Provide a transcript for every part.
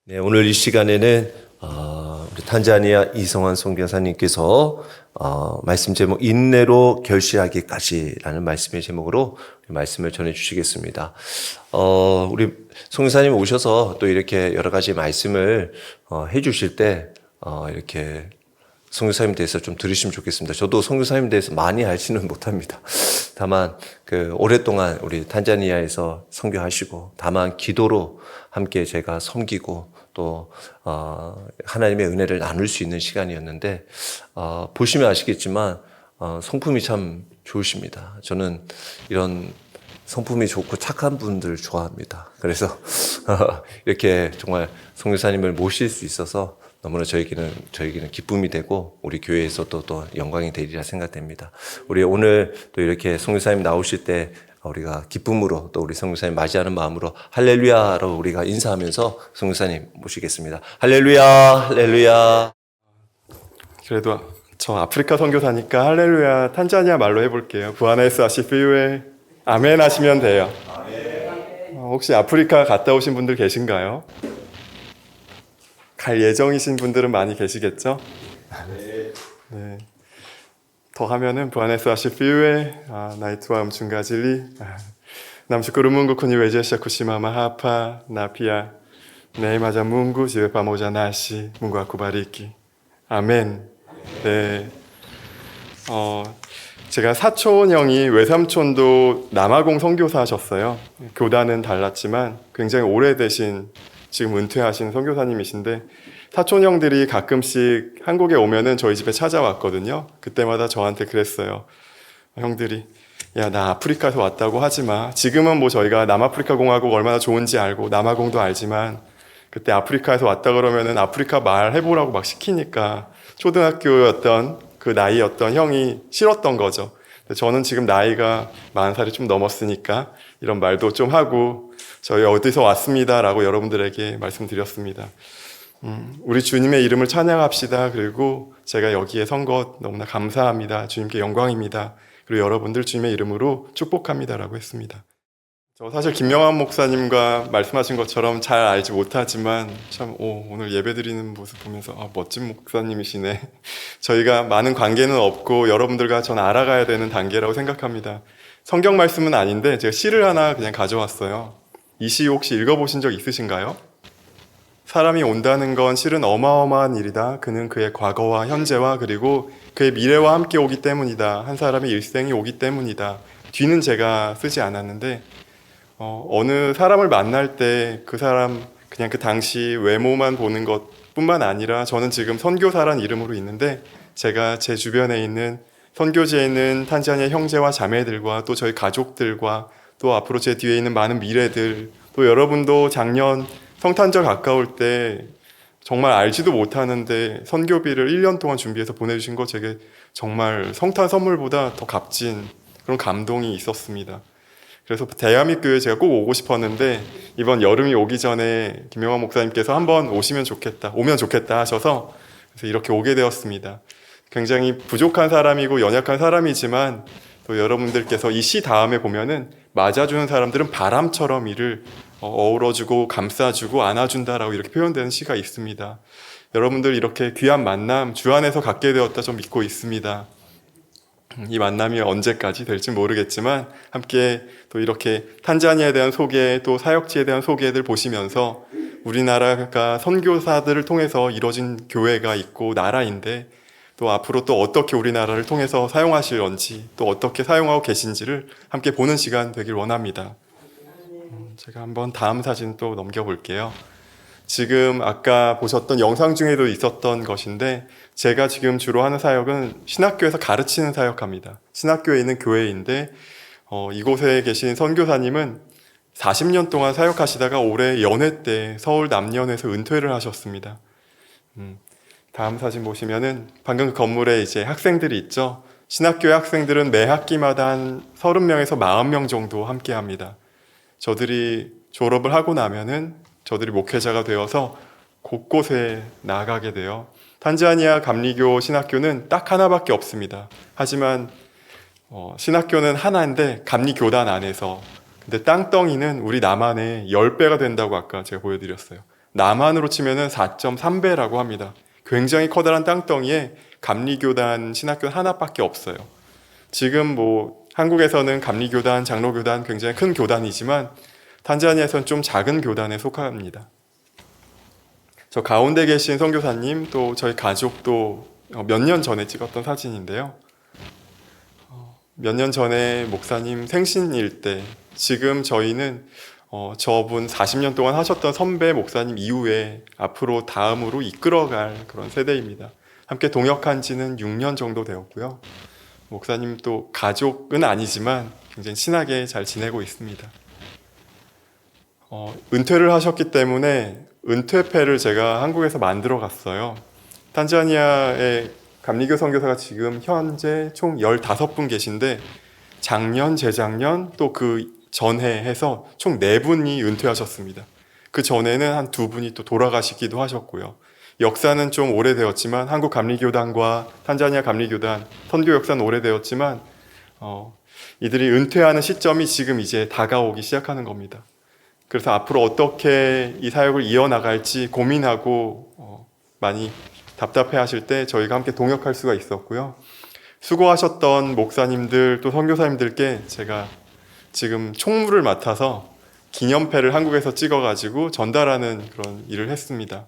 네, 오늘 이 시간에는 우리 탄자니아 이성환 선교사님께서 말씀 제목 인내로 결실하기까지라는 말씀의 제목으로 말씀을 전해주시겠습니다. 우리 선교사님 오셔서 또 이렇게 여러 가지 말씀을 해주실 때 이렇게 선교사님 대해서 좀 들으시면 좋겠습니다. 저도 선교사님 대해서 많이 알지는 못합니다. 다만 오랫동안 우리 탄자니아에서 선교하시고 다만 기도로 함께 제가 섬기고 또 하나님의 은혜를 나눌 수 있는 시간이었는데 보시면 아시겠지만 성품이 참 좋으십니다. 저는 이런 성품이 좋고 착한 분들 좋아합니다. 그래서 이렇게 정말 선교사님을 모실 수 있어서 너무나 저에게는 기쁨이 되고 우리 교회에서도 또 영광이 되리라 생각됩니다. 우리 오늘 또 이렇게 선교사님 나오실 때 우리가 기쁨으로 또 우리 선교사님 맞이하는 마음으로 할렐루야로 우리가 인사하면서 선교사님 모시겠습니다. 할렐루야, 할렐루야. 그래도 저 아프리카 선교사니까 할렐루야 탄자니아 말로 해볼게요. 부아나이스 아시피우에 아멘 하시면 돼요. 혹시 아프리카 갔다 오신 분들 계신가요? 갈 예정이신 분들은 많이 계시겠죠? 네. 더 하면은 부아나이스 아시피우에 나이트와 음춘가질리 남슈쿠르 문구 쿠니 외제시아 쿠시마마 하파 나피아 네이마자 문구 지베 파모자 나시 문구 아쿠바리키 아멘. 네. 제가 사촌 형이 외삼촌도 남아공 선교사 하셨어요. 교단은 달랐지만 굉장히 오래되신 지금 은퇴하신 선교사님이신데 사촌 형들이 가끔씩 한국에 오면은 저희 집에 찾아왔거든요. 그때마다 저한테 그랬어요. 형들이 야, 나 아프리카에서 왔다고 하지 마. 지금은 뭐 저희가 남아프리카 공화국 얼마나 좋은지 알고 남아공도 알지만 그때 아프리카에서 왔다 그러면은 아프리카 말 해보라고 막 시키니까 초등학교였던 그 나이였던 형이 싫었던 거죠. 저는 지금 나이가 40살이 좀 넘었으니까 이런 말도 좀 하고 저희 어디서 왔습니다라고 여러분들에게 말씀드렸습니다. 우리 주님의 이름을 찬양합시다. 그리고 제가 여기에 선 것 너무나 감사합니다. 주님께 영광입니다. 그리고 여러분들 주님의 이름으로 축복합니다라고 했습니다. 저 사실 김명환 목사님과 말씀하신 것처럼 잘 알지 못하지만 참 오늘 예배드리는 모습 보면서 멋진 목사님이시네. 저희가 많은 관계는 없고 여러분들과 전 알아가야 되는 단계라고 생각합니다. 성경 말씀은 아닌데 제가 시를 하나 그냥 가져왔어요. 이 시 혹시 읽어보신 적 있으신가요? 사람이 온다는 건 실은 어마어마한 일이다. 그는 그의 과거와 현재와 그리고 그의 미래와 함께 오기 때문이다. 한 사람의 일생이 오기 때문이다. 뒤는 제가 쓰지 않았는데 어느 사람을 만날 때 그 사람 그냥 그 당시 외모만 보는 것뿐만 아니라 저는 지금 선교사란 이름으로 있는데 제가 제 주변에 있는 선교지에 있는 탄자니아 형제와 자매들과 또 저희 가족들과 또 앞으로 제 뒤에 있는 많은 미래들 또 여러분도 작년 성탄절 가까울 때 정말 알지도 못하는데 선교비를 1년 동안 준비해서 보내주신 거 제게 정말 성탄 선물보다 더 값진 그런 감동이 있었습니다. 그래서 대야밑교회 제가 꼭 오고 싶었는데 이번 여름이 오기 전에 김영환 목사님께서 한번 오면 좋겠다 하셔서 그래서 이렇게 오게 되었습니다. 굉장히 부족한 사람이고 연약한 사람이지만 또 여러분들께서 이 시 다음에 보면은 맞아주는 사람들은 바람처럼 이를 어우러주고 감싸주고 안아준다라고 이렇게 표현되는 시가 있습니다. 여러분들 이렇게 귀한 만남 주 안에서 갖게 되었다 좀 믿고 있습니다. 이 만남이 언제까지 될지 모르겠지만 함께 또 이렇게 탄자니아에 대한 소개 또 사역지에 대한 소개들 보시면서 우리나라가 선교사들을 통해서 이뤄진 교회가 있고 나라인데 또 앞으로 또 어떻게 우리나라를 통해서 사용하실런지 또 어떻게 사용하고 계신지를 함께 보는 시간 되길 원합니다. 제가 한번 다음 사진 또 넘겨볼게요. 지금 아까 보셨던 영상 중에도 있었던 것인데 제가 지금 주로 하는 사역은 신학교에서 가르치는 사역합니다. 신학교에 있는 교회인데 이곳에 계신 선교사님은 40년 동안 사역하시다가 올해 연회 때 서울 남연에서 은퇴를 하셨습니다. 다음 사진 보시면은 방금 그 건물에 이제 학생들이 있죠. 신학교의 학생들은 매 학기마다 한 30명에서 40명 정도 함께 합니다. 저들이 졸업을 하고 나면은 저들이 목회자가 되어서 곳곳에 나가게 돼요. 탄자니아 감리교 신학교는 딱 하나밖에 없습니다. 하지만 신학교는 하나인데 감리교단 안에서 근데 땅덩이는 우리 남한의 10배가 된다고 아까 제가 보여드렸어요. 남한으로 치면은 4.3배라고 합니다. 굉장히 커다란 땅덩이에 감리교단, 신학교는 하나밖에 없어요. 지금 뭐 한국에서는 감리교단, 장로교단 굉장히 큰 교단이지만 탄자니아에서는 좀 작은 교단에 속합니다. 저 가운데 계신 선교사님 또 저희 가족도 몇 년 전에 찍었던 사진인데요. 몇 년 전에 목사님 생신일 때 지금 저희는 저분 40년 동안 하셨던 선배 목사님 이후에 앞으로 다음으로 이끌어갈 그런 세대입니다. 함께 동역한 지는 6년 정도 되었고요. 목사님 또 가족은 아니지만 굉장히 친하게 잘 지내고 있습니다. 은퇴를 하셨기 때문에 은퇴패를 제가 한국에서 만들어 갔어요. 탄자니아의 감리교 선교사가 지금 현재 총 15분 계신데 작년, 재작년 또 그 전해 해서 총 4분이 은퇴하셨습니다. 그 전에는 한 2분이 또 돌아가시기도 하셨고요. 역사는 좀 오래되었지만 한국 감리교단과 탄자니아 감리교단 선교 역사는 오래되었지만 이들이 은퇴하는 시점이 지금 이제 다가오기 시작하는 겁니다. 그래서 앞으로 어떻게 이 사역을 이어나갈지 고민하고 많이 답답해 하실 때 저희가 함께 동역할 수가 있었고요. 수고하셨던 목사님들 또 선교사님들께 제가 지금 총무를 맡아서 기념패를 한국에서 찍어가지고 전달하는 그런 일을 했습니다.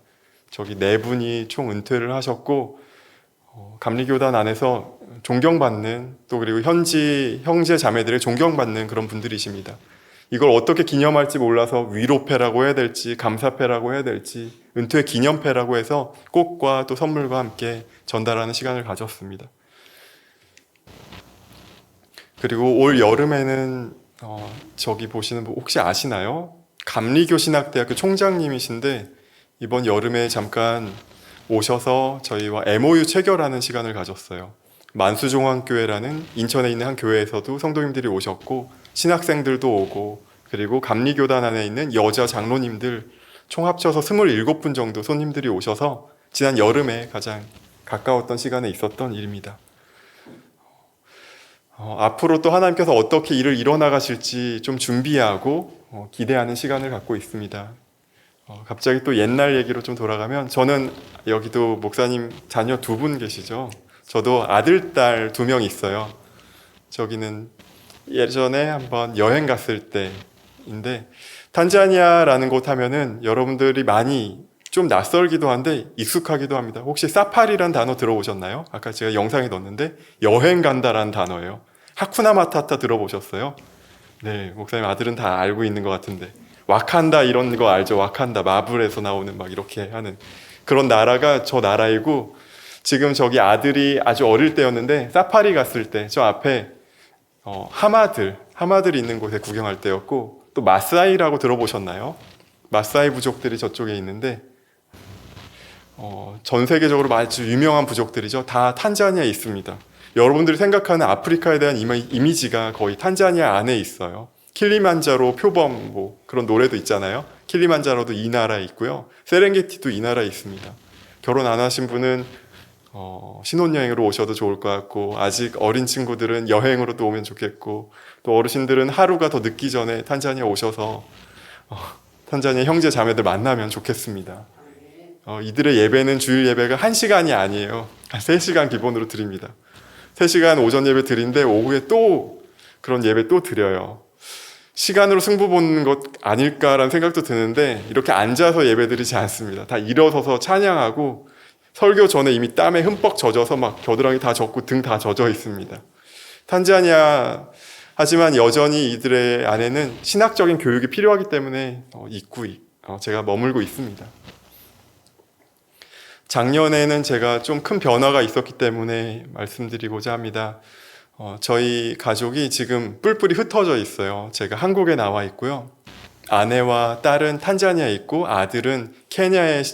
저기 4분이 총 은퇴를 하셨고 감리교단 안에서 존경받는 또 그리고 현지 형제 자매들의 존경받는 그런 분들이십니다. 이걸 어떻게 기념할지 몰라서 위로패라고 해야 될지 감사패라고 해야 될지 은퇴 기념패라고 해서 꽃과 또 선물과 함께 전달하는 시간을 가졌습니다. 그리고 올 여름에는 저기 보시는 분 혹시 아시나요? 감리교 신학대학교 총장님이신데 이번 여름에 잠깐 오셔서 저희와 MOU 체결하는 시간을 가졌어요. 만수종합교회라는 인천에 있는 한 교회에서도 성도님들이 오셨고 신학생들도 오고 그리고 감리교단 안에 있는 여자 장로님들 총 합쳐서 27분 정도 손님들이 오셔서 지난 여름에 가장 가까웠던 시간에 있었던 일입니다. 앞으로 또 하나님께서 어떻게 일을 이뤄나가실지 좀 준비하고 기대하는 시간을 갖고 있습니다. 갑자기 또 옛날 얘기로 좀 돌아가면 저는 여기도 목사님 자녀 2분 계시죠. 저도 아들, 딸 2명 있어요. 저기는 예전에 한번 여행 갔을 때인데 탄자니아라는 곳 하면은 여러분들이 많이 좀 낯설기도 한데 익숙하기도 합니다. 혹시 사파리란 단어 들어보셨나요? 아까 제가 영상에 넣었는데 여행 간다라는 단어예요. 하쿠나 마타타 들어보셨어요? 네, 목사님 아들은 다 알고 있는 것 같은데 와칸다 이런 거 알죠? 와칸다 마블에서 나오는 막 이렇게 하는 그런 나라가 저 나라이고 지금 저기 아들이 아주 어릴 때였는데 사파리 갔을 때 저 앞에 하마들이 있는 곳에 구경할 때였고 또 마사이라고 들어보셨나요? 마사이 부족들이 저쪽에 있는데 전 세계적으로 아주 유명한 부족들이죠. 다 탄자니아에 있습니다. 여러분들이 생각하는 아프리카에 대한 이미지가 거의 탄자니아 안에 있어요. 킬리만자로 표범 뭐 그런 노래도 있잖아요. 킬리만자로도 이 나라에 있고요. 세렝게티도 이 나라에 있습니다. 결혼 안 하신 분은 신혼여행으로 오셔도 좋을 것 같고 아직 어린 친구들은 여행으로도 오면 좋겠고 또 어르신들은 하루가 더 늦기 전에 탄자니아 오셔서 탄자니아 형제 자매들 만나면 좋겠습니다. 이들의 예배는 주일 예배가 1시간이 아니에요. 3시간 기본으로 드립니다. 3시간 오전 예배 드린데 오후에 또 그런 예배 또 드려요. 시간으로 승부 보는 것 아닐까라는 생각도 드는데 이렇게 앉아서 예배 드리지 않습니다. 다 일어서서 찬양하고 설교 전에 이미 땀에 흠뻑 젖어서 막 겨드랑이 다 젖고 등 다 젖어 있습니다. 탄자니아 하지만 여전히 이들의 안에는 신학적인 교육이 필요하기 때문에 제가 머물고 있습니다. 작년에는 제가 좀 큰 변화가 있었기 때문에 말씀드리고자 합니다. 저희 가족이 지금 뿔뿔이 흩어져 있어요. 제가 한국에 나와 있고요. 아내와 딸은 탄자니아에 있고 아들은 케냐의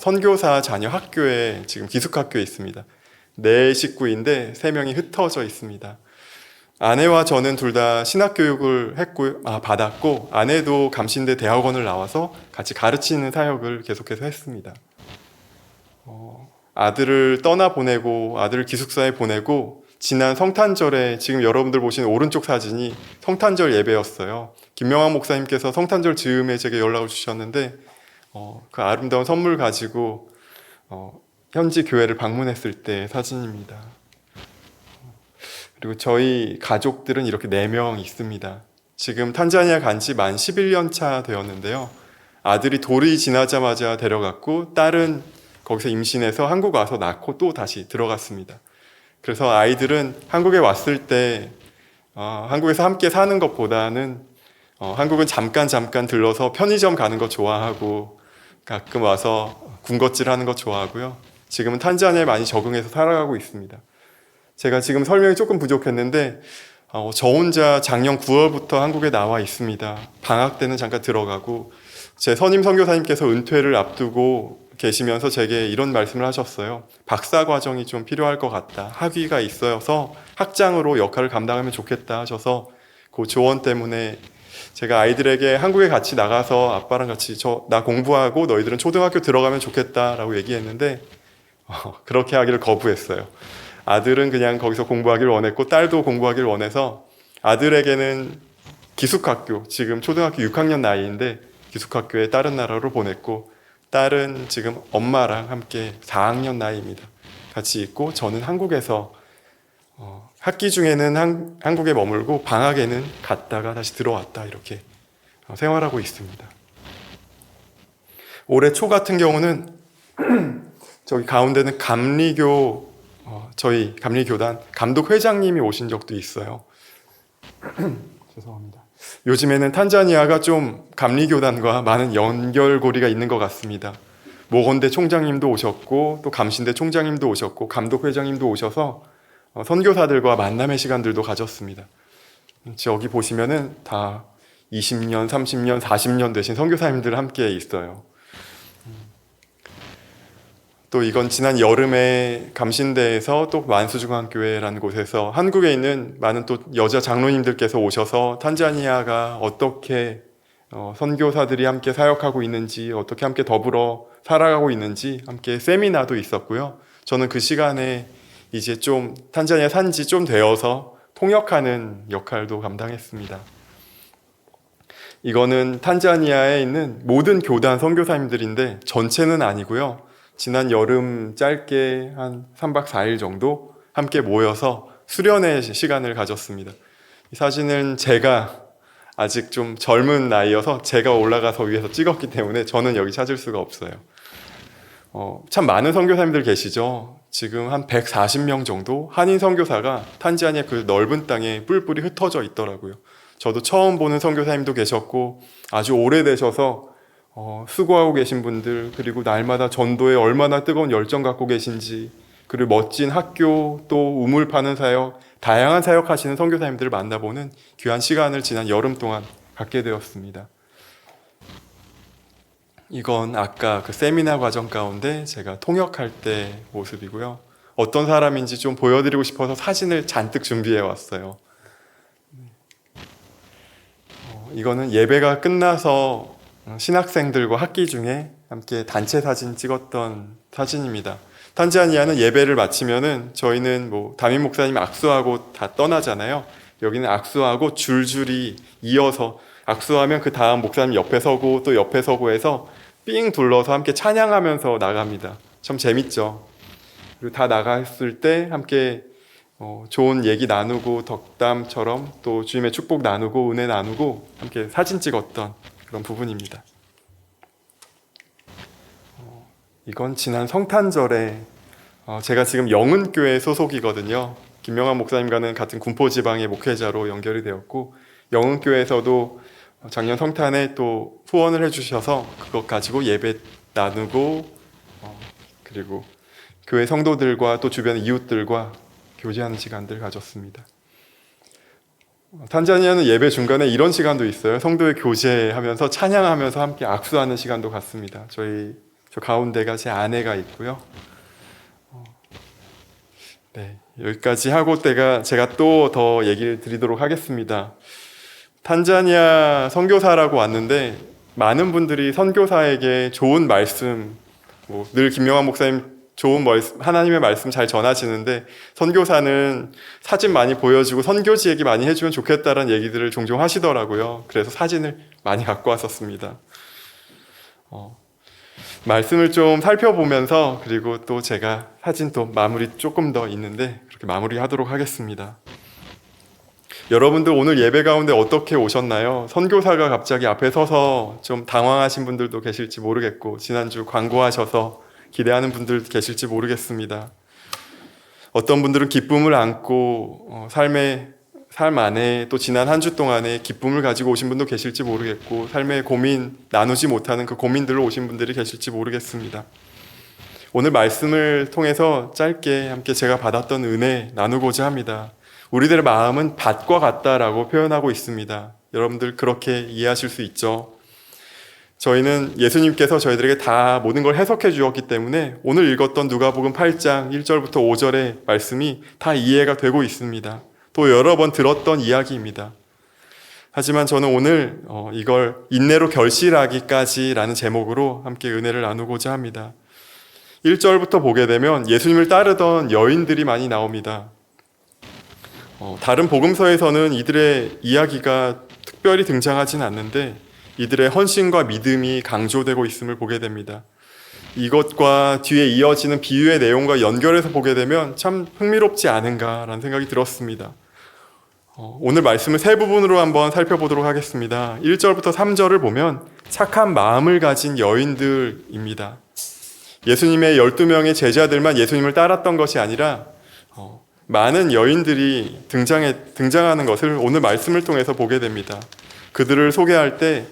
선교사 자녀 학교에 지금 기숙학교에 있습니다. 4식구인데 3명이 흩어져 있습니다. 아내와 저는 둘 다 신학교육을 받았고 아내도 감신대 대학원을 나와서 같이 가르치는 사역을 계속해서 했습니다. 아들을 떠나보내고 아들을 기숙사에 보내고 지난 성탄절에 지금 여러분들 보시는 오른쪽 사진이 성탄절 예배였어요. 김명환 목사님께서 성탄절 즈음에 제게 연락을 주셨는데 그 아름다운 선물 가지고 현지 교회를 방문했을 때 사진입니다. 그리고 저희 가족들은 이렇게 4명 있습니다. 지금 탄자니아 간 지 만 11년 차 되었는데요. 아들이 돌이 지나자마자 데려갔고 딸은 거기서 임신해서 한국 와서 낳고 또 다시 들어갔습니다. 그래서 아이들은 한국에 왔을 때 한국에서 함께 사는 것보다는 한국은 잠깐 들러서 편의점 가는 거 좋아하고 가끔 와서 군것질 하는 거 좋아하고요. 지금은 탄자니아에 많이 적응해서 살아가고 있습니다. 제가 지금 설명이 조금 부족했는데 저 혼자 작년 9월부터 한국에 나와 있습니다. 방학 때는 잠깐 들어가고 제 선임 선교사님께서 은퇴를 앞두고 계시면서 제게 이런 말씀을 하셨어요. 박사 과정이 좀 필요할 것 같다. 학위가 있어서 학장으로 역할을 감당하면 좋겠다 하셔서 그 조언 때문에 제가 아이들에게 한국에 같이 나가서 아빠랑 같이 나 공부하고 너희들은 초등학교 들어가면 좋겠다라고 얘기했는데 그렇게 하기를 거부했어요. 아들은 그냥 거기서 공부하기를 원했고 딸도 공부하기를 원해서 아들에게는 기숙학교, 지금 초등학교 6학년 나이인데 기숙학교에 다른 나라로 보냈고 딸은 지금 엄마랑 함께 4학년 나이입니다. 같이 있고 저는 한국에서 학기 중에는 한국에 머물고 방학에는 갔다가 다시 들어왔다 이렇게 생활하고 있습니다. 올해 초 같은 경우는 저기 가운데는 저희 감리교단 감독 회장님이 오신 적도 있어요. 죄송합니다. 요즘에는 탄자니아가 좀 감리교단과 많은 연결고리가 있는 것 같습니다. 모건대 총장님도 오셨고 또 감신대 총장님도 오셨고 감독 회장님도 오셔서 선교사들과 만남의 시간들도 가졌습니다. 저기 보시면은 다 20년, 30년, 40년 되신 선교사님들 함께 있어요. 또 이건 지난 여름에 감신대에서 또 만수중앙교회라는 곳에서 한국에 있는 많은 또 여자 장로님들께서 오셔서 탄자니아가 어떻게 선교사들이 함께 사역하고 있는지, 어떻게 함께 더불어 살아가고 있는지 함께 세미나도 있었고요. 저는 그 시간에 이제 좀 탄자니아 산지 좀 되어서 통역하는 역할도 감당했습니다. 이거는 탄자니아에 있는 모든 교단 선교사님들인데 전체는 아니고요. 지난 여름 짧게 한 3박 4일 정도 함께 모여서 수련의 시간을 가졌습니다. 이 사진은 제가 아직 좀 젊은 나이여서 제가 올라가서 위에서 찍었기 때문에 저는 여기 찾을 수가 없어요. 참 많은 선교사님들 계시죠. 지금 한 140명 정도 한인 선교사가 탄자니아 그 넓은 땅에 뿔뿔이 흩어져 있더라고요. 저도 처음 보는 선교사님도 계셨고 아주 오래되셔서 수고하고 계신 분들, 그리고 날마다 전도에 얼마나 뜨거운 열정 갖고 계신지, 그리고 멋진 학교, 또 우물 파는 사역, 다양한 사역 하시는 선교사님들을 만나보는 귀한 시간을 지난 여름 동안 갖게 되었습니다. 이건 아까 그 세미나 과정 가운데 제가 통역할 때 모습이고요. 어떤 사람인지 좀 보여드리고 싶어서 사진을 잔뜩 준비해 왔어요. 이거는 예배가 끝나서 신학생들과 학기 중에 함께 단체 사진 찍었던 사진입니다. 탄자니아는 예배를 마치면은 저희는 담임 목사님 악수하고 다 떠나잖아요. 여기는 악수하고 줄줄이 이어서 악수하면 그 다음 목사님 옆에 서고 또 옆에 서고 해서 삥 둘러서 함께 찬양하면서 나갑니다. 참 재밌죠. 그리고 다 나갔을 때 함께 좋은 얘기 나누고 덕담처럼 또 주님의 축복 나누고 은혜 나누고 함께 사진 찍었던 그런 부분입니다. 이건 지난 성탄절에 제가 지금 영은교회 소속이거든요. 김명환 목사님과는 같은 군포지방의 목회자로 연결이 되었고 영은교회에서도 작년 성탄에 또 후원을 해주셔서 그것 가지고 예배 나누고 그리고 교회 성도들과 또 주변 이웃들과 교제하는 시간들 가졌습니다. 탄자니아는 예배 중간에 이런 시간도 있어요. 성도의 교제하면서 찬양하면서 함께 악수하는 시간도 갖습니다. 저 가운데가 제 아내가 있고요. 네, 여기까지 하고 제가 또 더 얘기를 드리도록 하겠습니다. 탄자니아 선교사라고 왔는데 많은 분들이 선교사에게 좋은 말씀, 늘 김명환 목사님 좋은 하나님의 말씀 잘 전하시는데 선교사는 사진 많이 보여주고 선교지 얘기 많이 해주면 좋겠다라는 얘기들을 종종 하시더라고요. 그래서 사진을 많이 갖고 왔었습니다. 말씀을 좀 살펴보면서 그리고 또 제가 사진도 마무리 조금 더 있는데 그렇게 마무리하도록 하겠습니다. 여러분들 오늘 예배 가운데 어떻게 오셨나요? 선교사가 갑자기 앞에 서서 좀 당황하신 분들도 계실지 모르겠고 지난주 광고하셔서 기대하는 분들 계실지 모르겠습니다. 어떤 분들은 기쁨을 안고 삶 안에 또 지난 한 주 동안에 기쁨을 가지고 오신 분도 계실지 모르겠고 삶의 고민 나누지 못하는 그 고민들로 오신 분들이 계실지 모르겠습니다. 오늘 말씀을 통해서 짧게 함께 제가 받았던 은혜 나누고자 합니다. 우리들의 마음은 밭과 같다라고 표현하고 있습니다. 여러분들 그렇게 이해하실 수 있죠? 저희는 예수님께서 저희들에게 다 모든 걸 해석해 주었기 때문에 오늘 읽었던 누가복음 8장 1절부터 5절의 말씀이 다 이해가 되고 있습니다. 또 여러 번 들었던 이야기입니다. 하지만 저는 오늘 이걸 인내로 결실하기까지라는 제목으로 함께 은혜를 나누고자 합니다. 1절부터 보게 되면 예수님을 따르던 여인들이 많이 나옵니다. 다른 복음서에서는 이들의 이야기가 특별히 등장하진 않는데 이들의 헌신과 믿음이 강조되고 있음을 보게 됩니다. 이것과 뒤에 이어지는 비유의 내용과 연결해서 보게 되면 참 흥미롭지 않은가라는 생각이 들었습니다. 오늘 말씀을 세 부분으로 한번 살펴보도록 하겠습니다. 1절부터 3절을 보면 착한 마음을 가진 여인들입니다. 예수님의 12명의 제자들만 예수님을 따랐던 것이 아니라 많은 여인들이 등장하는 것을 오늘 말씀을 통해서 보게 됩니다. 그들을 소개할 때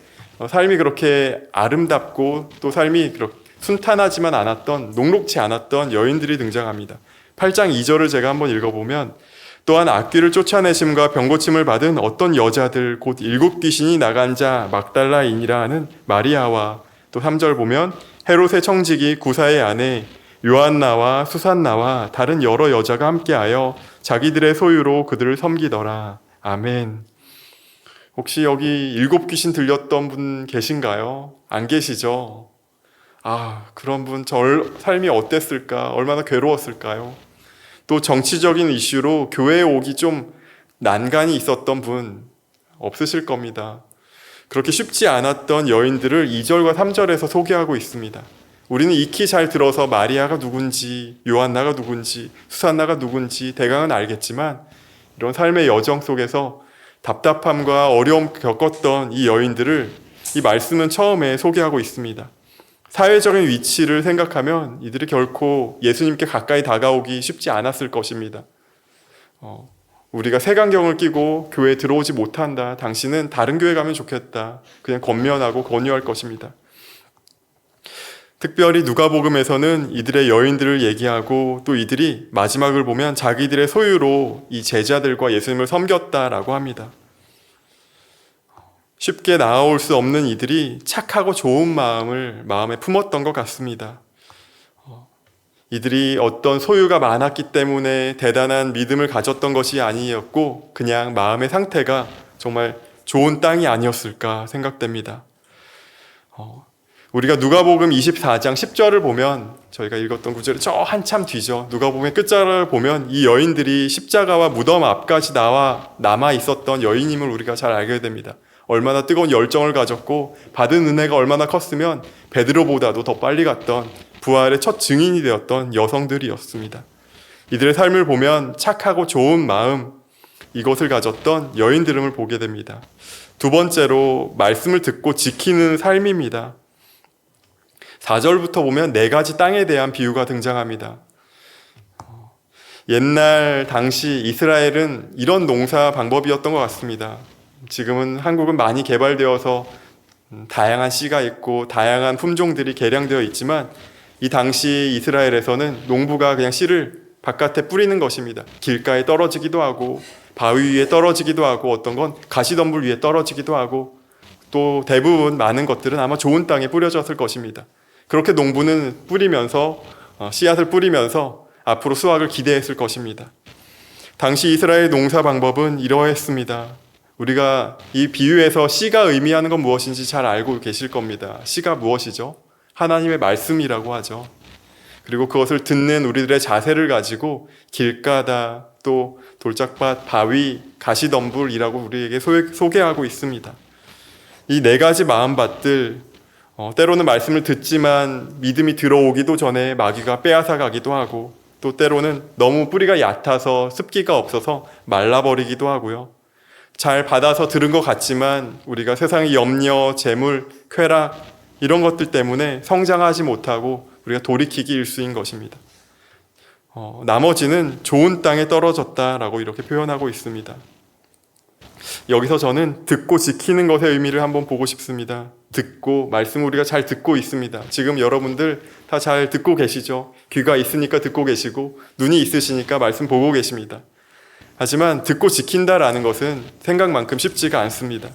삶이 그렇게 아름답고 또 삶이 그렇게 순탄하지만 않았던, 녹록지 않았던 여인들이 등장합니다. 8장 2절을 제가 한번 읽어보면 또한 악귀를 쫓아내심과 병고침을 받은 어떤 여자들 곧 7 귀신이 나간 자 막달라인이라 하는 마리아와 또 3절 보면 헤롯의 청지기 구사의 아내 요한나와 수산나와 다른 여러 여자가 함께하여 자기들의 소유로 그들을 섬기더라. 아멘. 혹시 여기 7 귀신 들렸던 분 계신가요? 안 계시죠? 그런 분 삶이 어땠을까? 얼마나 괴로웠을까요? 또 정치적인 이슈로 교회에 오기 좀 난간이 있었던 분 없으실 겁니다. 그렇게 쉽지 않았던 여인들을 2절과 3절에서 소개하고 있습니다. 우리는 익히 잘 들어서 마리아가 누군지, 요한나가 누군지, 수산나가 누군지 대강은 알겠지만 이런 삶의 여정 속에서 답답함과 어려움 겪었던 이 여인들을 이 말씀은 처음에 소개하고 있습니다. 사회적인 위치를 생각하면 이들이 결코 예수님께 가까이 다가오기 쉽지 않았을 것입니다. 우리가 색안경을 끼고 교회에 들어오지 못한다. 당신은 다른 교회 가면 좋겠다. 그냥 권면하고 권유할 것입니다. 특별히 누가복음에서는 이들의 여인들을 얘기하고 또 이들이 마지막을 보면 자기들의 소유로 이 제자들과 예수님을 섬겼다라고 합니다. 쉽게 나아올 수 없는 이들이 착하고 좋은 마음을 마음에 품었던 것 같습니다. 이들이 어떤 소유가 많았기 때문에 대단한 믿음을 가졌던 것이 아니었고 그냥 마음의 상태가 정말 좋은 땅이 아니었을까 생각됩니다. 우리가 누가복음 24장 10절을 보면 저희가 읽었던 구절이 저 한참 뒤죠. 누가복음의 끝자락을 보면 이 여인들이 십자가와 무덤 앞까지 남아 있었던 여인임을 우리가 잘 알게 됩니다. 얼마나 뜨거운 열정을 가졌고 받은 은혜가 얼마나 컸으면 베드로보다도 더 빨리 갔던 부활의 첫 증인이 되었던 여성들이었습니다. 이들의 삶을 보면 착하고 좋은 마음, 이것을 가졌던 여인들임을 보게 됩니다. 두 번째로 말씀을 듣고 지키는 삶입니다. 4절부터 보면 4가지 땅에 대한 비유가 등장합니다. 옛날 당시 이스라엘은 이런 농사 방법이었던 것 같습니다. 지금은 한국은 많이 개발되어서 다양한 씨가 있고 다양한 품종들이 개량되어 있지만 이 당시 이스라엘에서는 농부가 그냥 씨를 바깥에 뿌리는 것입니다. 길가에 떨어지기도 하고 바위 위에 떨어지기도 하고 어떤 건 가시덤불 위에 떨어지기도 하고 또 대부분 많은 것들은 아마 좋은 땅에 뿌려졌을 것입니다. 그렇게 농부는 뿌리면서 씨앗을 뿌리면서 앞으로 수확을 기대했을 것입니다. 당시 이스라엘 농사 방법은 이러했습니다. 우리가 이 비유에서 씨가 의미하는 건 무엇인지 잘 알고 계실 겁니다. 씨가 무엇이죠? 하나님의 말씀이라고 하죠. 그리고 그것을 듣는 우리들의 자세를 가지고 길가다, 또 돌짝밭, 바위, 가시덤불이라고 우리에게 소개하고 있습니다. 이 4가지 마음밭들, 때로는 말씀을 듣지만 믿음이 들어오기도 전에 마귀가 빼앗아 가기도 하고, 또 때로는 너무 뿌리가 얕아서 습기가 없어서 말라버리기도 하고요. 잘 받아서 들은 것 같지만 우리가 세상의 염려, 재물, 쾌락 이런 것들 때문에 성장하지 못하고 우리가 돌이키기 일쑤인 것입니다. 나머지는 좋은 땅에 떨어졌다라고 이렇게 표현하고 있습니다. 여기서 저는 듣고 지키는 것의 의미를 한번 보고 싶습니다. 듣고, 말씀 우리가 잘 듣고 있습니다. 지금 여러분들 다 잘 듣고 계시죠? 귀가 있으니까 듣고 계시고 눈이 있으시니까 말씀 보고 계십니다. 하지만 듣고 지킨다라는 것은 생각만큼 쉽지가 않습니다.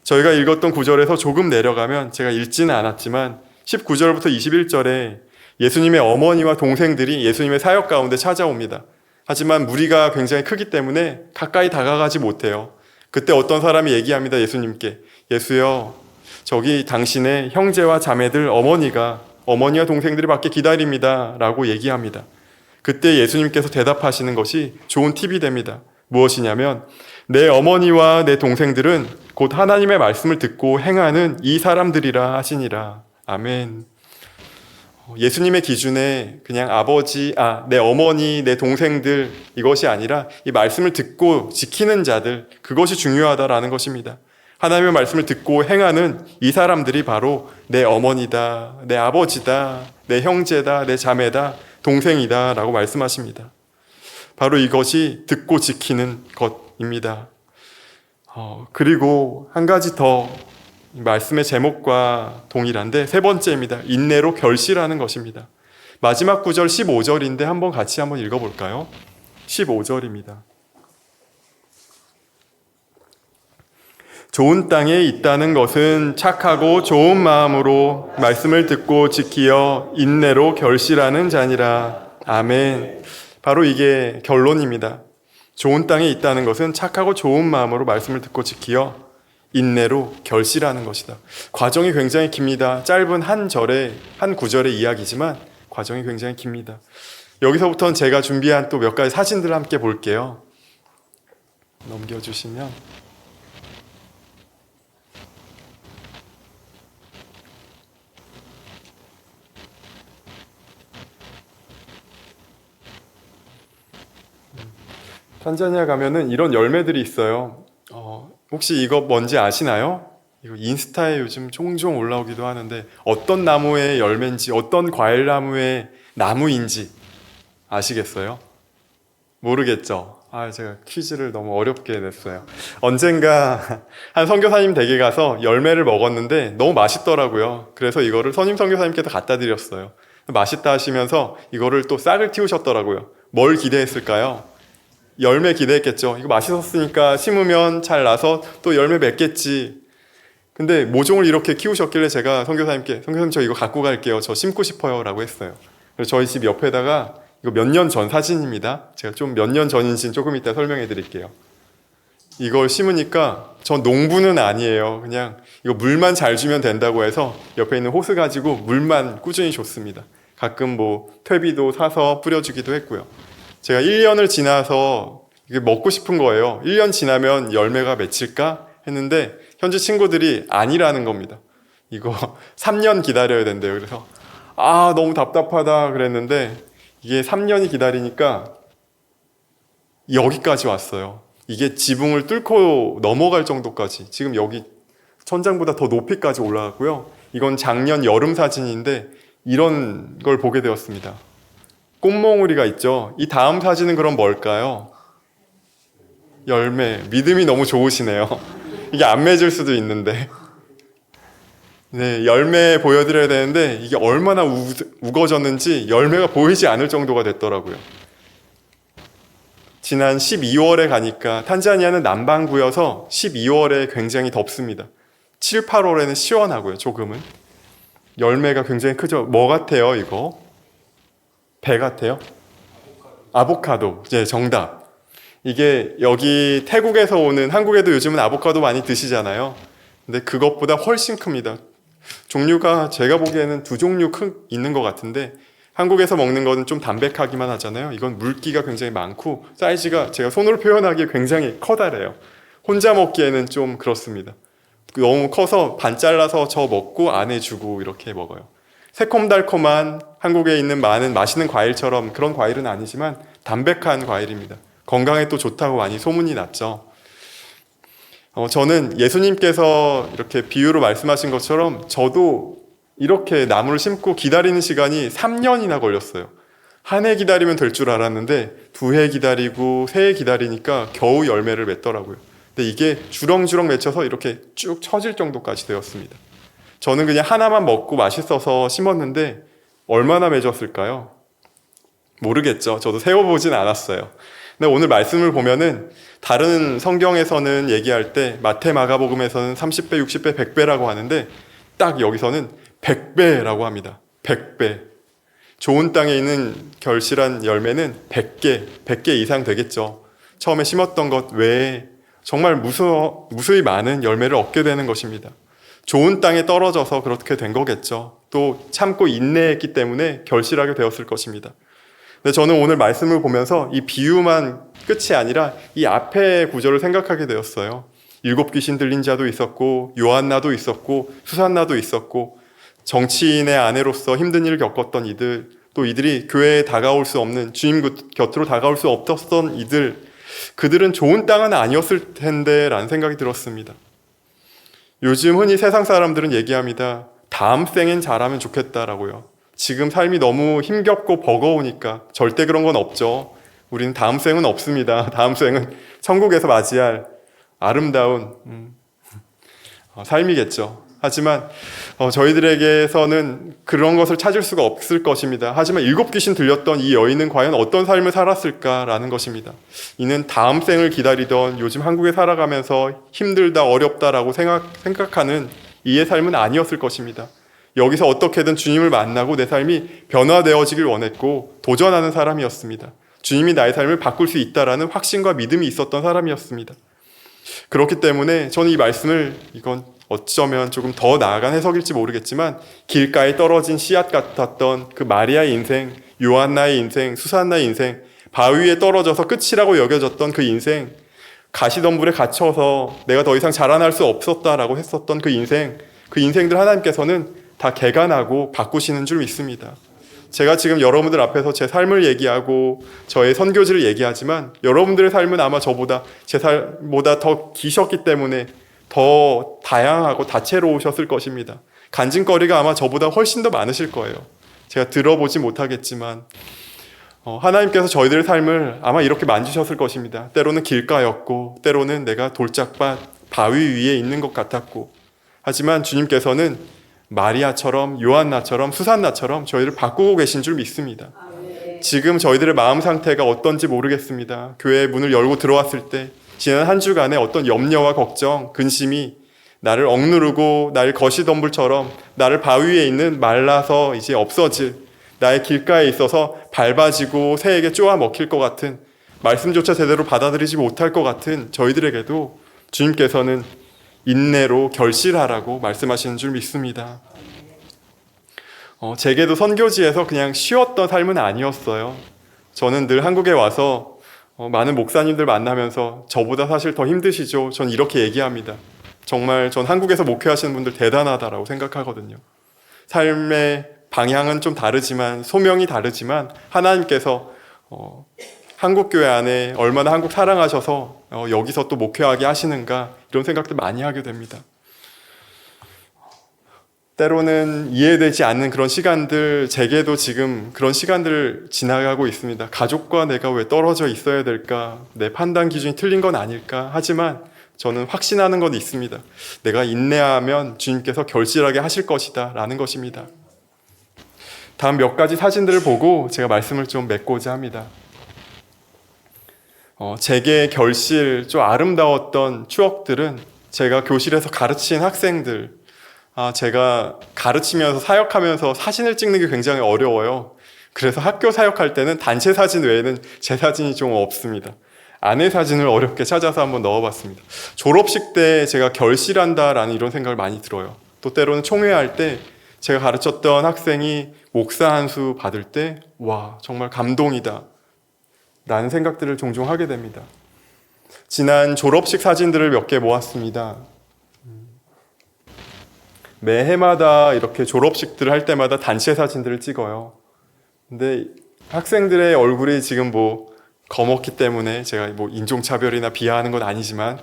저희가 읽었던 구절에서 조금 내려가면, 제가 읽지는 않았지만 19절부터 21절에 예수님의 어머니와 동생들이 예수님의 사역 가운데 찾아옵니다. 하지만 무리가 굉장히 크기 때문에 가까이 다가가지 못해요. 그때 어떤 사람이 얘기합니다. 예수님께, 예수여, 저기 당신의 형제와 자매들 어머니와 동생들이 밖에 기다립니다 라고 얘기합니다. 그때 예수님께서 대답하시는 것이 좋은 팁이 됩니다. 무엇이냐면, 내 어머니와 내 동생들은 곧 하나님의 말씀을 듣고 행하는 이 사람들이라 하시니라. 아멘. 예수님의 기준에 그냥 내 어머니, 내 동생들 이것이 아니라 이 말씀을 듣고 지키는 자들, 그것이 중요하다라는 것입니다. 하나님의 말씀을 듣고 행하는 이 사람들이 바로 내 어머니다, 내 아버지다, 내 형제다, 내 자매다, 동생이다 라고 말씀하십니다. 바로 이것이 듣고 지키는 것입니다. 그리고 한 가지 더, 말씀의 제목과 동일한데 세 번째입니다. 인내로 결실하는 것입니다. 마지막 구절 15절인데 같이 한번 읽어볼까요? 15절입니다. 좋은 땅에 있다는 것은 착하고 좋은 마음으로 말씀을 듣고 지키어 인내로 결실하는 자니라. 아멘. 바로 이게 결론입니다. 좋은 땅에 있다는 것은 착하고 좋은 마음으로 말씀을 듣고 지키어 인내로 결실하는 것이다. 과정이 굉장히 깁니다. 짧은 한 구절의 이야기지만 과정이 굉장히 깁니다. 여기서부터는 제가 준비한 또 몇 가지 사진들을 함께 볼게요. 넘겨주시면, 탄자니아 가면은 이런 열매들이 있어요. 혹시 이거 뭔지 아시나요? 이거 인스타에 요즘 종종 올라오기도 하는데, 어떤 나무의 열매인지, 어떤 과일 나무의 나무인지 아시겠어요? 모르겠죠? 제가 퀴즈를 너무 어렵게 냈어요. 언젠가 한 선교사님 댁에 가서 열매를 먹었는데 너무 맛있더라고요. 그래서 이거를 선임 선교사님께서 갖다 드렸어요. 맛있다 하시면서 이거를 또 싹을 틔우셨더라고요. 뭘 기대했을까요? 열매 기대했겠죠. 이거 맛있었으니까 심으면 잘 나서 또 열매 맺겠지. 근데 모종을 이렇게 키우셨길래 제가 선교사님께, 선교사님 저 이거 갖고 갈게요. 저 심고 싶어요 라고 했어요. 그래서 저희 집 옆에다가, 이거 몇 년 전 사진입니다. 제가 좀 몇 년 전인지는 조금 이따 설명해 드릴게요. 이걸 심으니까, 전 농부는 아니에요. 그냥 이거 물만 잘 주면 된다고 해서 옆에 있는 호스 가지고 물만 꾸준히 줬습니다. 가끔 퇴비도 사서 뿌려주기도 했고요. 제가 1년을 지나서 이게 먹고 싶은 거예요. 1년 지나면 열매가 맺힐까 했는데 현지 친구들이 아니라는 겁니다. 이거 3년 기다려야 된대요. 그래서 너무 답답하다 그랬는데, 이게 3년이 기다리니까 여기까지 왔어요. 이게 지붕을 뚫고 넘어갈 정도까지, 지금 여기 천장보다 더 높이까지 올라갔고요. 이건 작년 여름 사진인데 이런 걸 보게 되었습니다. 꽃몽우리가 있죠. 이 다음 사진은 그럼 뭘까요? 열매. 믿음이 너무 좋으시네요. 이게 안 맺을 수도 있는데. 네, 열매 보여드려야 되는데 이게 얼마나 우거졌는지 열매가 보이지 않을 정도가 됐더라고요. 지난 12월에 가니까, 탄자니아는 남반구여서 12월에 굉장히 덥습니다. 7, 8월에는 시원하고요, 조금은. 열매가 굉장히 크죠. 뭐 같아요, 이거? 배 같아요? 아보카도. 네, 정답. 이게 여기 태국에서 오는, 한국에도 요즘은 아보카도 많이 드시잖아요. 근데 그것보다 훨씬 큽니다. 종류가 제가 보기에는 2종류 있는 것 같은데, 한국에서 먹는 거는 좀 담백하기만 하잖아요. 이건 물기가 굉장히 많고 사이즈가 제가 손으로 표현하기에 굉장히 커다래요. 혼자 먹기에는 좀 그렇습니다. 너무 커서 반 잘라서 저 먹고 아내 주고 이렇게 먹어요. 새콤달콤한 한국에 있는 많은 맛있는 과일처럼 그런 과일은 아니지만 담백한 과일입니다. 건강에 또 좋다고 많이 소문이 났죠. 저는 예수님께서 이렇게 비유로 말씀하신 것처럼 저도 이렇게 나무를 심고 기다리는 시간이 3년이나 걸렸어요. 한 해 기다리면 될 줄 알았는데 2해 기다리고 3해 기다리니까 겨우 열매를 맺더라고요. 근데 이게 주렁주렁 맺혀서 이렇게 쭉 처질 정도까지 되었습니다. 저는 그냥 하나만 먹고 맛있어서 심었는데 얼마나 맺었을까요? 모르겠죠. 저도 세워보진 않았어요. 근데 오늘 말씀을 보면은 다른 성경에서는 얘기할 때 마태, 마가복음에서는 30배, 60배, 100배라고 하는데 딱 여기서는 100배라고 합니다. 100배. 좋은 땅에 있는 결실한 열매는 100개 이상 되겠죠. 처음에 심었던 것 외에 정말 무수히 많은 열매를 얻게 되는 것입니다. 좋은 땅에 떨어져서 그렇게 된 거겠죠. 또 참고 인내했기 때문에 결실하게 되었을 것입니다. 근데 저는 오늘 말씀을 보면서 이 비유만 끝이 아니라 이 앞의 구절을 생각하게 되었어요. 7 귀신 들린 자도 있었고 요한나도 있었고 수산나도 있었고 정치인의 아내로서 힘든 일을 겪었던 이들, 또 이들이 교회에 다가올 수 없는, 주님 곁으로 다가올 수 없었던 이들, 그들은 좋은 땅은 아니었을 텐데 라는 생각이 들었습니다. 요즘 흔히 세상 사람들은 얘기합니다. 다음 생엔 잘하면 좋겠다라고요. 지금 삶이 너무 힘겹고 버거우니까 절대 그런 건 없죠. 우리는 다음 생은 없습니다. 다음 생은 천국에서 맞이할 아름다운 삶이겠죠. 하지만 저희들에게서는 그런 것을 찾을 수가 없을 것입니다. 하지만 7 귀신 들렸던 이 여인은 과연 어떤 삶을 살았을까라는 것입니다. 이는 다음 생을 기다리던 요즘 한국에 살아가면서 힘들다 어렵다라고 생각하는 이의 삶은 아니었을 것입니다. 여기서 어떻게든 주님을 만나고 내 삶이 변화되어지길 원했고 도전하는 사람이었습니다. 주님이 나의 삶을 바꿀 수 있다라는 확신과 믿음이 있었던 사람이었습니다. 그렇기 때문에 저는 이 말씀을, 이건 어쩌면 조금 더 나아간 해석일지 모르겠지만, 길가에 떨어진 씨앗 같았던 그 마리아의 인생, 요한나의 인생, 수산나의 인생, 바위 위에 떨어져서 끝이라고 여겨졌던 그 인생, 가시덤불에 갇혀서 내가 더 이상 자라날 수 없었다라고 했었던 그 인생들 하나님께서는 다 개간하고 바꾸시는 줄 믿습니다. 제가 지금 여러분들 앞에서 제 삶을 얘기하고 저의 선교지를 얘기하지만 여러분들의 삶은 아마 저보다, 제 삶보다 더 기셨기 때문에 더 다양하고 다채로우셨을 것입니다. 간증거리가 아마 저보다 훨씬 더 많으실 거예요. 제가 들어보지 못하겠지만 하나님께서 저희들의 삶을 아마 이렇게 만지셨을 것입니다. 때로는 길가였고 때로는 내가 돌짝밭, 바위 위에 있는 것 같았고, 하지만 주님께서는 마리아처럼 요한나처럼 수산나처럼 저희를 바꾸고 계신 줄 믿습니다. 지금 저희들의 마음 상태가 어떤지 모르겠습니다. 교회 문을 열고 들어왔을 때 지난 한 주간의 어떤 염려와 걱정, 근심이 나를 억누르고 나를 거시덤불처럼 나를 바위 위에 있는 말라서 이제 없어질, 나의 길가에 있어서 밟아지고 새에게 쪼아 먹힐 것 같은, 말씀조차 제대로 받아들이지 못할 것 같은 저희들에게도 주님께서는 인내로 결실하라고 말씀하시는 줄 믿습니다. 제게도 선교지에서 그냥 쉬었던 삶은 아니었어요. 저는 늘 한국에 와서 많은 목사님들 만나면서 저보다 사실 더 힘드시죠? 전 이렇게 얘기합니다. 정말 전 한국에서 목회하시는 분들 대단하다라고 생각하거든요. 삶의 방향은 좀 다르지만, 소명이 다르지만 하나님께서 한국교회 안에 얼마나 한국 사랑하셔서 여기서 또 목회하게 하시는가, 이런 생각들 많이 하게 됩니다. 때로는 이해되지 않는 그런 시간들, 제게도 지금 그런 시간들을 지나가고 있습니다. 가족과 내가 왜 떨어져 있어야 될까? 내 판단 기준이 틀린 건 아닐까? 하지만 저는 확신하는 건 있습니다. 내가 인내하면 주님께서 결실하게 하실 것이다 라는 것입니다. 다음 몇 가지 사진들을 보고 제가 말씀을 좀 맺고자 합니다. 제게 결실, 좀 아름다웠던 추억들은 제가 교실에서 가르친 학생들, 제가 가르치면서 사역하면서 사진을 찍는 게 굉장히 어려워요. 그래서 학교 사역할 때는 단체 사진 외에는 제 사진이 좀 없습니다. 아내 사진을 어렵게 찾아서 한번 넣어봤습니다. 졸업식 때 제가 결실한다라는 이런 생각을 많이 들어요. 또 때로는 총회할 때 제가 가르쳤던 학생이 목사 한 수 받을 때, 와, 정말 감동이다 라는 생각들을 종종 하게 됩니다. 지난 졸업식 사진들을 몇 개 모았습니다. 매해마다 이렇게 졸업식들을 할 때마다 단체 사진들을 찍어요. 근데 학생들의 얼굴이 지금 뭐 검었기 때문에 제가 뭐 인종차별이나 비하하는 건 아니지만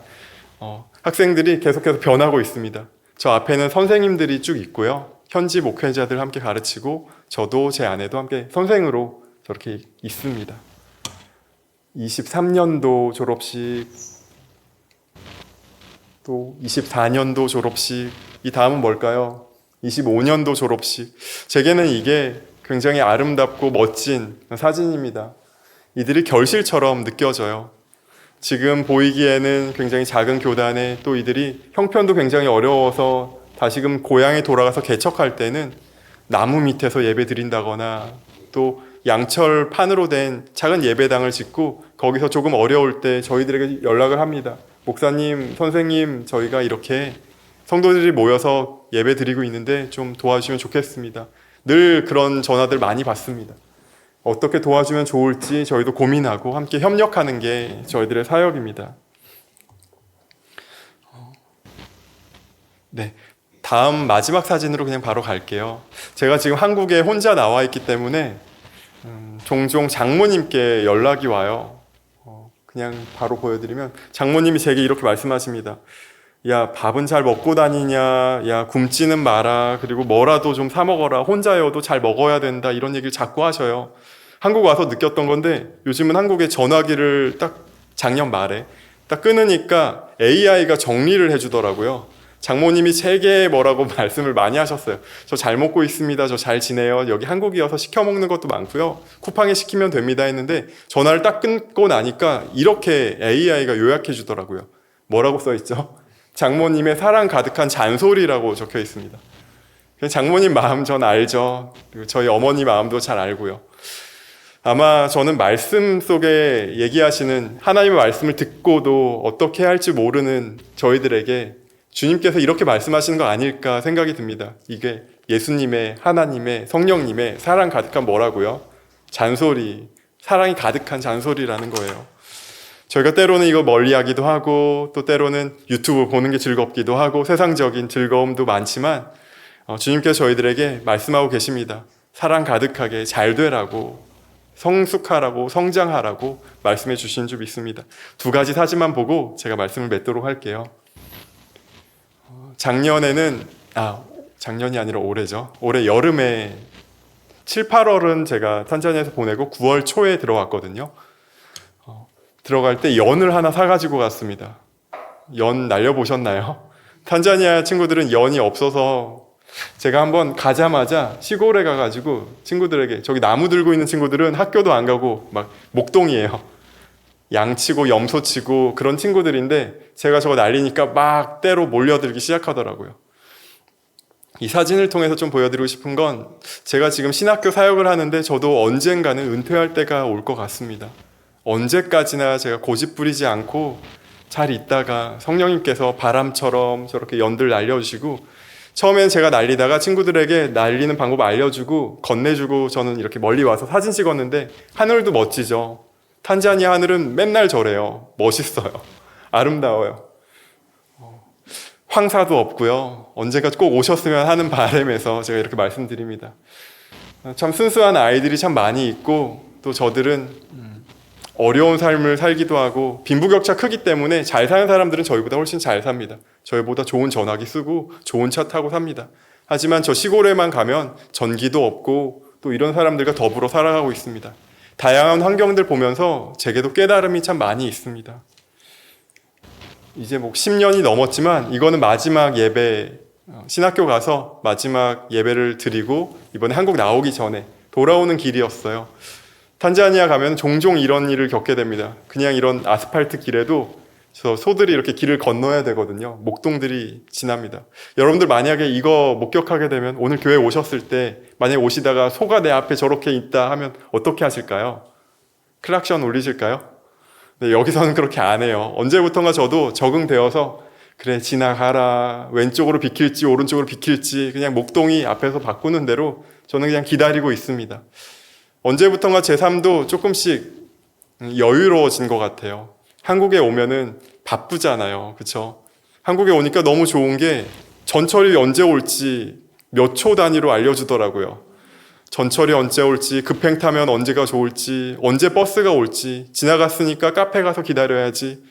학생들이 계속해서 변하고 있습니다. 저 앞에는 선생님들이 쭉 있고요. 현지 목회자들 함께 가르치고 저도 제 아내도 함께 선생으로 저렇게 있습니다. 23년도 졸업식, 또 24년도 졸업식, 이 다음은 뭘까요? 25년도 졸업식. 제게는 이게 굉장히 아름답고 멋진 사진입니다. 이들이 결실처럼 느껴져요. 지금 보이기에는 굉장히 작은 교단에 또 이들이 형편도 굉장히 어려워서 다시금 고향에 돌아가서 개척할 때는 나무 밑에서 예배 드린다거나 또 양철 판으로 된 작은 예배당을 짓고 거기서 조금 어려울 때 저희들에게 연락을 합니다. 목사님, 선생님, 저희가 이렇게 성도들이 모여서 예배 드리고 있는데 좀 도와주시면 좋겠습니다. 늘 그런 전화들 많이 받습니다. 어떻게 도와주면 좋을지 저희도 고민하고 함께 협력하는 게 저희들의 사역입니다. 네, 다음 마지막 사진으로 그냥 바로 갈게요. 제가 지금 한국에 혼자 나와 있기 때문에 종종 장모님께 연락이 와요. 그냥 바로 보여드리면 장모님이 제게 이렇게 말씀하십니다. 야, 밥은 잘 먹고 다니냐, 야, 굶지는 마라, 그리고 뭐라도 좀 사 먹어라, 혼자여도 잘 먹어야 된다, 이런 얘기를 자꾸 하셔요. 한국 와서 느꼈던 건데 요즘은 한국에 전화기를 딱 작년 말에 딱 끊으니까 AI가 정리를 해주더라고요. 장모님이 제게 뭐라고 말씀을 많이 하셨어요. 저 잘 먹고 있습니다. 저 잘 지내요. 여기 한국이어서 시켜 먹는 것도 많고요. 쿠팡에 시키면 됩니다 했는데 전화를 딱 끊고 나니까 이렇게 AI가 요약해 주더라고요. 뭐라고 써 있죠? 장모님의 사랑 가득한 잔소리라고 적혀 있습니다. 장모님 마음 전 알죠. 그리고 저희 어머니 마음도 잘 알고요. 아마 저는 말씀 속에 얘기하시는 하나님의 말씀을 듣고도 어떻게 할지 모르는 저희들에게 주님께서 이렇게 말씀하시는 거 아닐까 생각이 듭니다. 이게 예수님의, 하나님의, 성령님의 사랑 가득한 뭐라고요? 잔소리, 사랑이 가득한 잔소리라는 거예요. 저희가 때로는 이거 멀리하기도 하고 또 때로는 유튜브 보는 게 즐겁기도 하고 세상적인 즐거움도 많지만 주님께서 저희들에게 말씀하고 계십니다. 사랑 가득하게 잘 되라고, 성숙하라고, 성장하라고 말씀해 주신 줄 믿습니다. 두 가지 사진만 보고 제가 말씀을 맺도록 할게요. 작년이 아니라 올해죠. 올해 여름에 7, 8월은 제가 탄자니아에서 보내고 9월 초에 들어왔거든요. 들어갈 때 연을 하나 사가지고 갔습니다. 연 날려보셨나요? 탄자니아 친구들은 연이 없어서 제가 한번 가자마자 시골에 가가지고 친구들에게, 저기 나무 들고 있는 친구들은 학교도 안 가고 막 목동이에요. 양치고 염소치고 그런 친구들인데 제가 저거 날리니까 막 때로 몰려들기 시작하더라고요. 이 사진을 통해서 좀 보여드리고 싶은 건 제가 지금 신학교 사역을 하는데 저도 언젠가는 은퇴할 때가 올 것 같습니다. 언제까지나 제가 고집 부리지 않고 잘 있다가 성령님께서 바람처럼 저렇게 연들 날려주시고, 처음엔 제가 날리다가 친구들에게 날리는 방법 알려주고 건네주고 저는 이렇게 멀리 와서 사진 찍었는데 하늘도 멋지죠. 탄자니아 하늘은 맨날 저래요. 멋있어요. 아름다워요. 황사도 없고요. 언젠가 꼭 오셨으면 하는 바람에서 제가 이렇게 말씀드립니다. 참 순수한 아이들이 참 많이 있고 또 저들은 어려운 삶을 살기도 하고 빈부격차 크기 때문에 잘 사는 사람들은 저희보다 훨씬 잘 삽니다. 저희보다 좋은 전화기 쓰고 좋은 차 타고 삽니다. 하지만 저 시골에만 가면 전기도 없고 또 이런 사람들과 더불어 살아가고 있습니다. 다양한 환경들 보면서 제게도 깨달음이 참 많이 있습니다. 이제 뭐 10년이 넘었지만 이거는 마지막 예배, 신학교 가서 마지막 예배를 드리고 이번에 한국 나오기 전에 돌아오는 길이었어요. 탄자니아 가면 종종 이런 일을 겪게 됩니다. 그냥 이런 아스팔트 길에도 저 소들이 이렇게 길을 건너야 되거든요. 목동들이 지납니다. 여러분들 만약에 이거 목격하게 되면 오늘 교회 오셨을 때 만약에 오시다가 소가 내 앞에 저렇게 있다 하면 어떻게 하실까요? 클락션 울리실까요? 네, 여기서는 그렇게 안 해요. 언제부턴가 저도 적응되어서 그래 지나가라, 왼쪽으로 비킬지 오른쪽으로 비킬지 그냥 목동이 앞에서 바꾸는 대로 저는 그냥 기다리고 있습니다. 언제부턴가 제 삶도 조금씩 여유로워진 것 같아요. 한국에 오면은 바쁘잖아요. 그렇죠? 한국에 오니까 너무 좋은 게 전철이 언제 올지 몇 초 단위로 알려주더라고요. 전철이 언제 올지, 급행 타면 언제가 좋을지, 언제 버스가 올지, 지나갔으니까 카페 가서 기다려야지.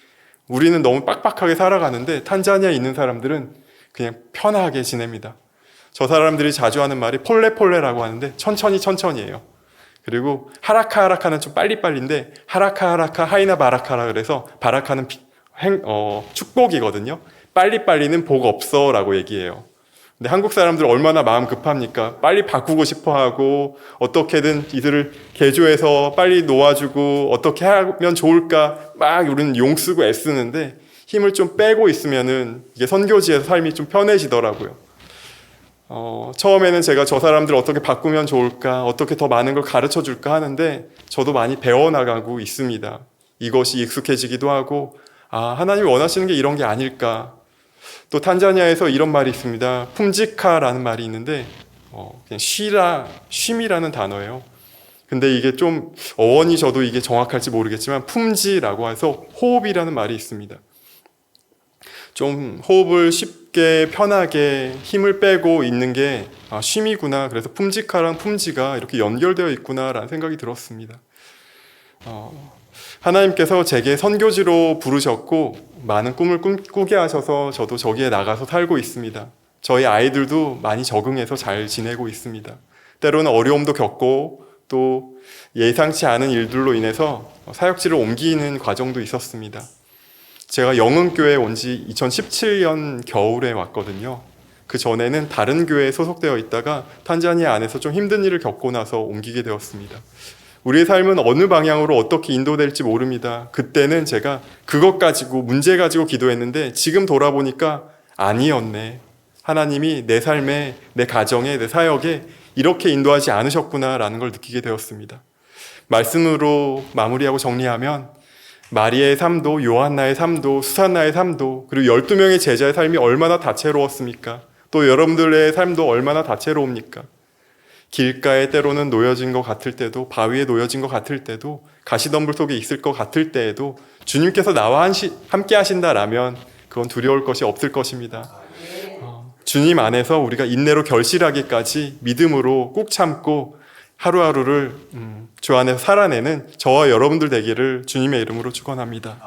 우리는 너무 빡빡하게 살아가는데 탄자니아에 있는 사람들은 그냥 편하게 지냅니다. 저 사람들이 자주 하는 말이 폴레폴레라고 하는데 천천히예요. 그리고 하라카는 좀 빨리빨리인데 하라카 하이나 바라카라 그래서 바라카는 축복이거든요. 빨리빨리는 복 없어라고 얘기해요. 근데 한국 사람들 얼마나 마음 급합니까? 빨리 바꾸고 싶어 하고 어떻게든 이들을 개조해서 빨리 놓아주고 어떻게 하면 좋을까 막 우리는 용 쓰고 애쓰는데 힘을 좀 빼고 있으면은 이게 선교지에서 삶이 좀 편해지더라고요. 처음에는 제가 저 사람들 어떻게 바꾸면 좋을까, 어떻게 더 많은 걸 가르쳐 줄까 하는데 저도 많이 배워나가고 있습니다. 이것이 익숙해지기도 하고 하나님이 원하시는 게 이런 게 아닐까. 또 탄자니아에서 이런 말이 있습니다. 품지카라는 말이 있는데 그냥 쉼이라는 단어예요. 근데 이게 좀 어원이 저도 이게 정확할지 모르겠지만 품지라고 해서 호흡이라는 말이 있습니다. 좀 호흡을 쉽게 편하게 힘을 빼고 있는 게 쉼이구나. 그래서 품지카랑 품지가 이렇게 연결되어 있구나라는 생각이 들었습니다. 하나님께서 제게 선교지로 부르셨고 많은 꿈을 꾸게 하셔서 저도 저기에 나가서 살고 있습니다. 저희 아이들도 많이 적응해서 잘 지내고 있습니다. 때로는 어려움도 겪고 또 예상치 않은 일들로 인해서 사역지를 옮기는 과정도 있었습니다. 제가 영흥교회에 온 지 2017년 겨울에 왔거든요. 그 전에는 다른 교회에 소속되어 있다가 탄자니아 안에서 좀 힘든 일을 겪고 나서 옮기게 되었습니다. 우리의 삶은 어느 방향으로 어떻게 인도될지 모릅니다. 그때는 제가 그것 가지고 문제 가지고 기도했는데 지금 돌아보니까 아니었네. 하나님이 내 삶에, 내 가정에, 내 사역에 이렇게 인도하지 않으셨구나라는 걸 느끼게 되었습니다. 말씀으로 마무리하고 정리하면 마리아의 삶도, 요한나의 삶도, 수산나의 삶도, 그리고 12명의 제자의 삶이 얼마나 다채로웠습니까? 또 여러분들의 삶도 얼마나 다채로웁니까? 길가에 때로는 놓여진 것 같을 때도, 바위에 놓여진 것 같을 때도, 가시덤불 속에 있을 것 같을 때에도 주님께서 나와 함께 하신다라면 그건 두려울 것이 없을 것입니다. 주님 안에서 우리가 인내로 결실하기까지 믿음으로 꾹 참고 하루하루를 주 안에서 살아내는 저와 여러분들 되기를 주님의 이름으로 축원합니다.